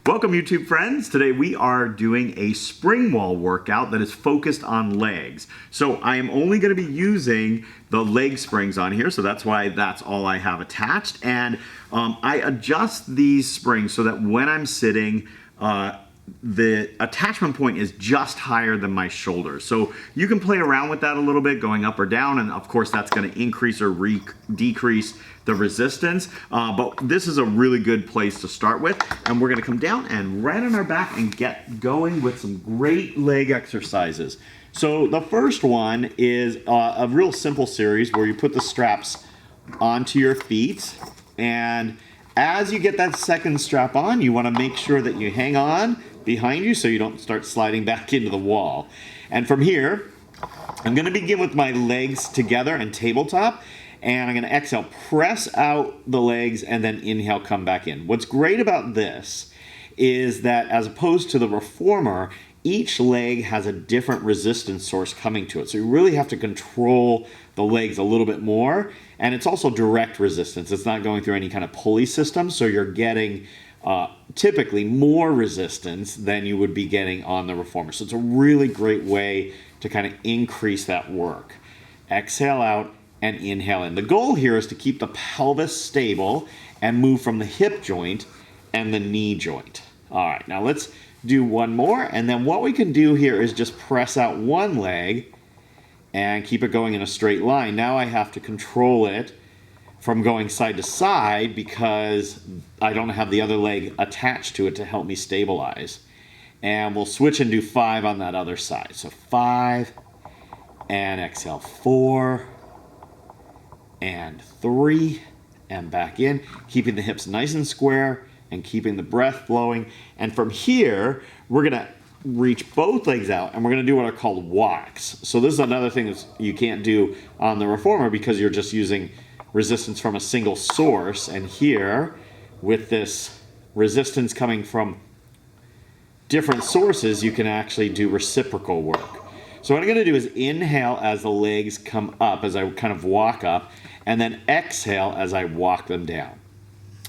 Welcome YouTube friends. Today we are doing a spring wall workout that is focused on legs. So I am only going to be using the leg springs on here, so that's why that's all I have attached. And I adjust these springs so that when I'm sitting, the attachment point is just higher than my shoulders. So you can play around with that a little bit, going up or down, and of course that's going to increase or decrease the resistance. But this is a really good place to start with. And we're going to come down and right on our back and get going with some great leg exercises. So the first one is a real simple series where you put the straps onto your feet, and as you get that second strap on, you want to make sure that you hang on behind you so you don't start sliding back into the wall. And from here, I'm going to begin with my legs together and tabletop, and I'm going to exhale, press out the legs, and then inhale, come back in. What's great about this is that as opposed to the reformer, each leg has a different resistance source coming to it. So you really have to control the legs a little bit more. And it's also direct resistance. It's not going through any kind of pulley system. So you're getting typically more resistance than you would be getting on the reformer. So it's a really great way to kind of increase that work. Exhale out and inhale in. The goal here is to keep the pelvis stable and move from the hip joint and the knee joint. All right, now let's do one more, and then what we can do here is just press out one leg and keep it going in a straight line. Now I have to control it from going side to side because I don't have the other leg attached to it to help me stabilize. And we'll switch and do 5 on that other side. So 5, and exhale, 4, and 3, and back in, keeping the hips nice and square and keeping the breath flowing. And from here, we're gonna reach both legs out and we're gonna do what are called walks. So this is another thing that you can't do on the reformer because you're just using resistance from a single source. And here, with this resistance coming from different sources, you can actually do reciprocal work. So what I'm gonna do is inhale as the legs come up, as I kind of walk up, and then exhale as I walk them down.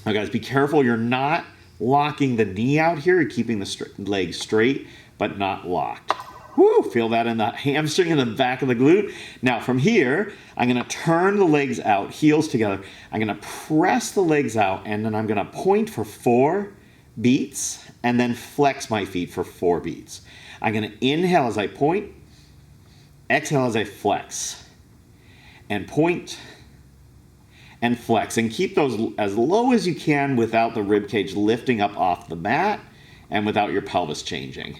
Now guys, be careful you're not locking the knee out here. You're keeping the leg straight, but not locked. Woo, feel that in the hamstring and the back of the glute. Now from here, I'm gonna turn the legs out, heels together. I'm gonna press the legs out, and then I'm gonna point for 4 beats, and then flex my feet for 4 beats. I'm gonna inhale as I point, exhale as I flex, and point, and flex, and keep those as low as you can without the rib cage lifting up off the mat and without your pelvis changing.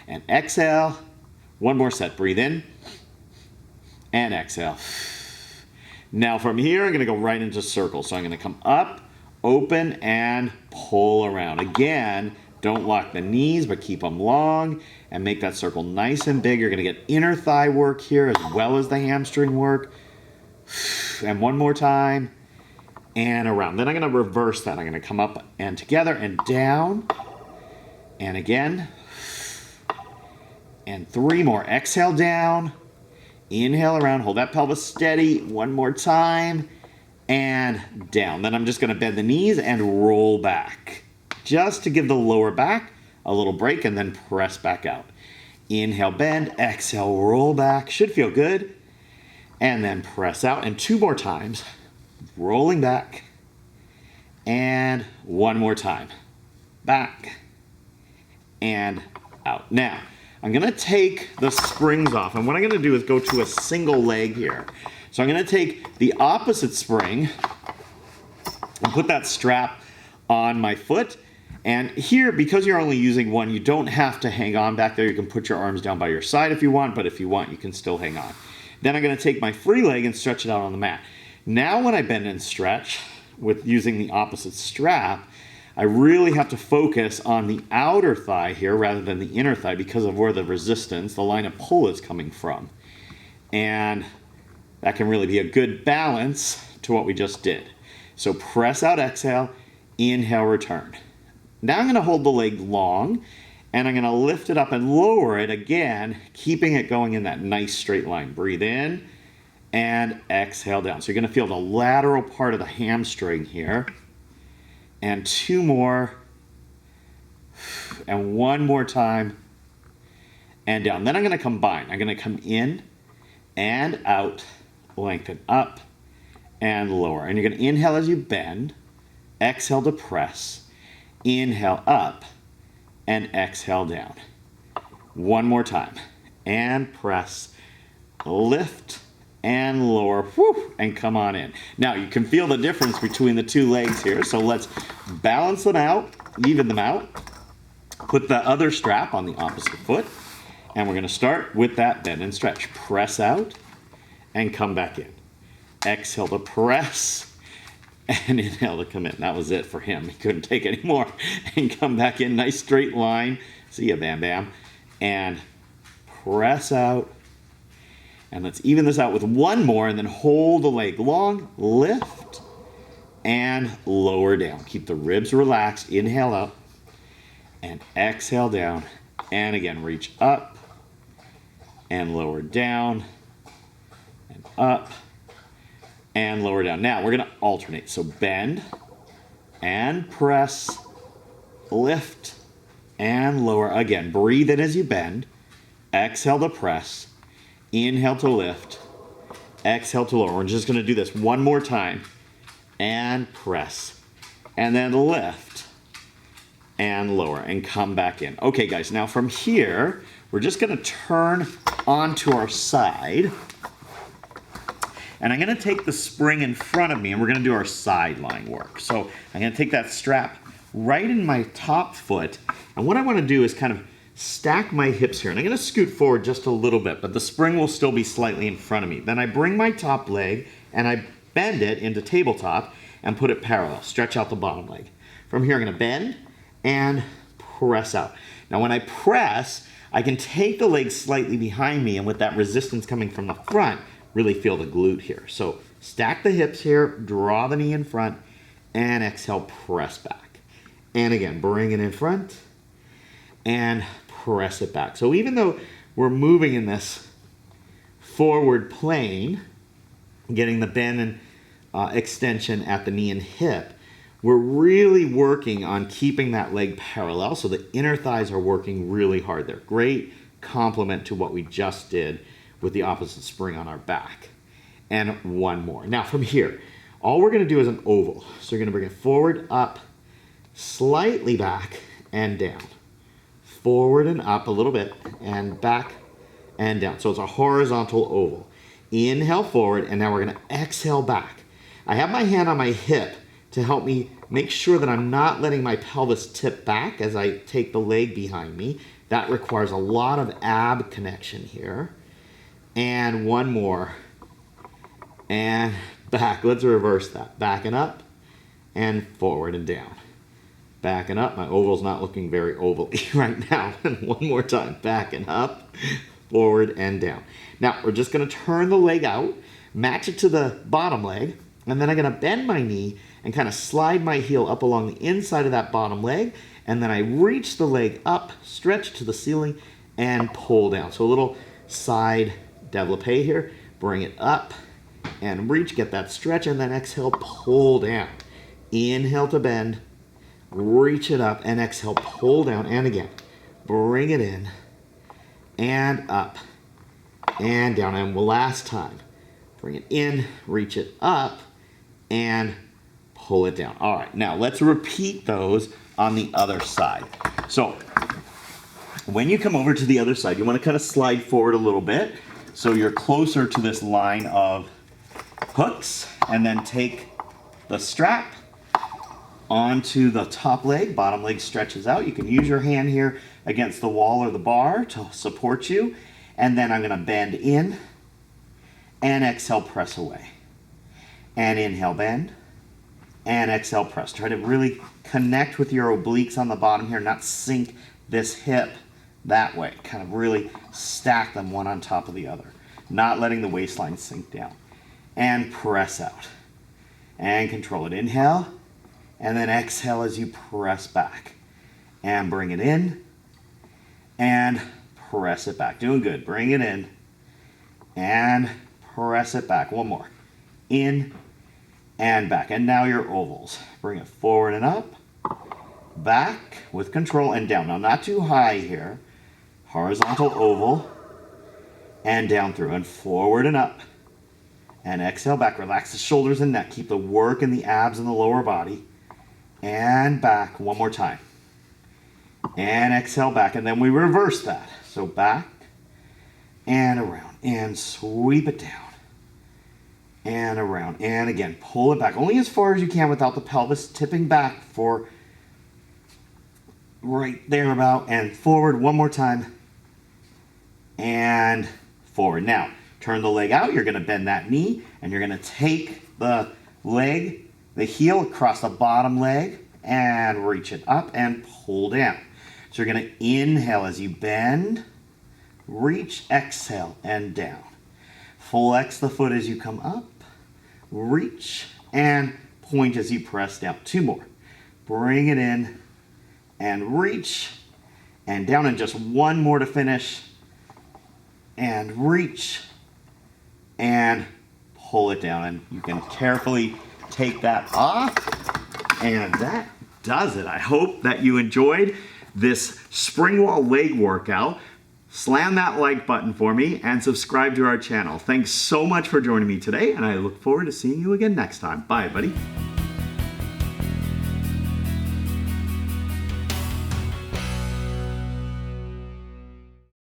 And exhale, one more set, breathe in and exhale. Now from here, I'm gonna go right into circles. So I'm gonna come up, open, and pull around. Again, don't lock the knees, but keep them long and make that circle nice and big. You're gonna get inner thigh work here as well as the hamstring work. And one more time, and around. Then I'm going to reverse that. I'm going to come up and together and down, and again, and 3 more. Exhale down, inhale around, hold that pelvis steady, one more time, and down. Then I'm just going to bend the knees and roll back, just to give the lower back a little break, and then press back out. Inhale, bend, exhale, roll back. Should feel good. And then press out, and 2 more times, rolling back, and 1 more time, back, and out. Now, I'm gonna take the springs off, and what I'm gonna do is go to a single leg here. So I'm gonna take the opposite spring and put that strap on my foot. And here, because you're only using one, you don't have to hang on back there. You can put your arms down by your side if you want, but if you want, you can still hang on. Then I'm going to take my free leg and stretch it out on the mat. Now when I bend and stretch with using the opposite strap, I really have to focus on the outer thigh here rather than the inner thigh because of where the resistance, the line of pull is coming from. And that can really be a good balance to what we just did. So press out, exhale, inhale, return. Now I'm going to hold the leg long, and I'm going to lift it up and lower it again, keeping it going in that nice straight line. Breathe in and exhale down. So you're going to feel the lateral part of the hamstring here. And 2 more. and one more time and down. Then I'm going to combine. I'm going to come in and out, lengthen up and lower. And you're going to inhale as you bend, exhale to press, inhale up, and exhale down. One more time. And press, lift, and lower, whew, and come on in. Now you can feel the difference between the two legs here, so let's balance them out, even them out. Put the other strap on the opposite foot, and we're going to start with that bend and stretch. Press out, and come back in. Exhale to press, and inhale to come in. That was it for him. He couldn't take any more. And come back in, nice straight line. See ya, Bam Bam. And press out. And let's even this out with one more, and then hold the leg long, lift, and lower down. Keep the ribs relaxed. Inhale up, and exhale down. And again, reach up, and lower down, and up, and lower down. Now, we're going to alternate. So bend, and press, lift, and lower. Again, breathe in as you bend. Exhale to press. Inhale to lift. Exhale to lower. We're just going to do this one more time. And press. And then lift. And lower. And come back in. Okay, guys. Now from here, we're just going to turn onto our side. And I'm going to take the spring in front of me, and we're going to do our sideline work. So I'm going to take that strap right in my top foot. And what I want to do is kind of stack my hips here. And I'm going to scoot forward just a little bit, but the spring will still be slightly in front of me. Then I bring my top leg, and I bend it into tabletop and put it parallel. Stretch out the bottom leg. From here, I'm going to bend and press out. Now, when I press, I can take the leg slightly behind me, and with that resistance coming from the front, really feel the glute here. So stack the hips here, draw the knee in front, and exhale, press back. And again, bring it in front and press it back. So even though we're moving in this forward plane, getting the bend and extension at the knee and hip, we're really working on keeping that leg parallel, so the inner thighs are working really hard there. Great complement to what we just did with the opposite spring on our back. And one more. Now from here, all we're going to do is an oval. So you're going to bring it forward, up, slightly back, and down. Forward and up a little bit, and back and down. So it's a horizontal oval. Inhale forward, and now we're going to exhale back. I have my hand on my hip to help me make sure that I'm not letting my pelvis tip back as I take the leg behind me. That requires a lot of ab connection here. And one more. And back. Let's reverse that. Backing up and forward and down. Backing up. My oval's not looking very oval-y right now. And one more time. Backing up, forward, and down. Now, we're just going to turn the leg out, match it to the bottom leg, and then I'm going to bend my knee and kind of slide my heel up along the inside of that bottom leg, and then I reach the leg up, stretch to the ceiling, and pull down. So a little side développé here. Bring it up and reach, get that stretch, and then exhale, pull down. Inhale to bend, reach it up, and exhale, pull down, and again. Bring it in, and up, and down, and last time. Bring it in, reach it up, and pull it down. All right, now let's repeat those on the other side. So when you come over to the other side, you want to kind of slide forward a little bit so you're closer to this line of hooks, and then take the strap onto the top leg. Bottom leg stretches out. You can use your hand here against the wall or the bar to support you. And then I'm going to bend in and exhale, press away. And inhale, bend, and exhale, press. Try to really connect with your obliques on the bottom here, not sink this hip that way. Kind of really stack them one on top of the other, not letting the waistline sink down. And press out. And control it. Inhale, and then exhale as you press back. And bring it in, and press it back. Doing good. Bring it in, and press it back. One more. In and back. And now your ovals. Bring it forward and up, back with control and down. Now, not too high here. Horizontal oval and down through and forward and up. And exhale back. Relax the shoulders and neck. Keep the work in the abs and the lower body. And back one more time. And exhale back. And then we reverse that. So back and around and sweep it down. And around. And again, pull it back. Only as far as you can without the pelvis tipping back for right there about. And forward one more time. And forward. Now, turn the leg out. You're going to bend that knee. And you're going to take the leg, the heel across the bottom leg. And reach it up and pull down. So you're going to inhale as you bend. Reach, exhale, and down. Flex the foot as you come up. Reach and point as you press down. Two more. Bring it in and reach and down. And just one more to finish. And reach and pull it down. And you can carefully take that off. And that does it. I hope that you enjoyed this spring wall leg workout. Slam that like button for me and subscribe to our channel. Thanks so much for joining me today, and I look forward to seeing you again next time. Bye, buddy.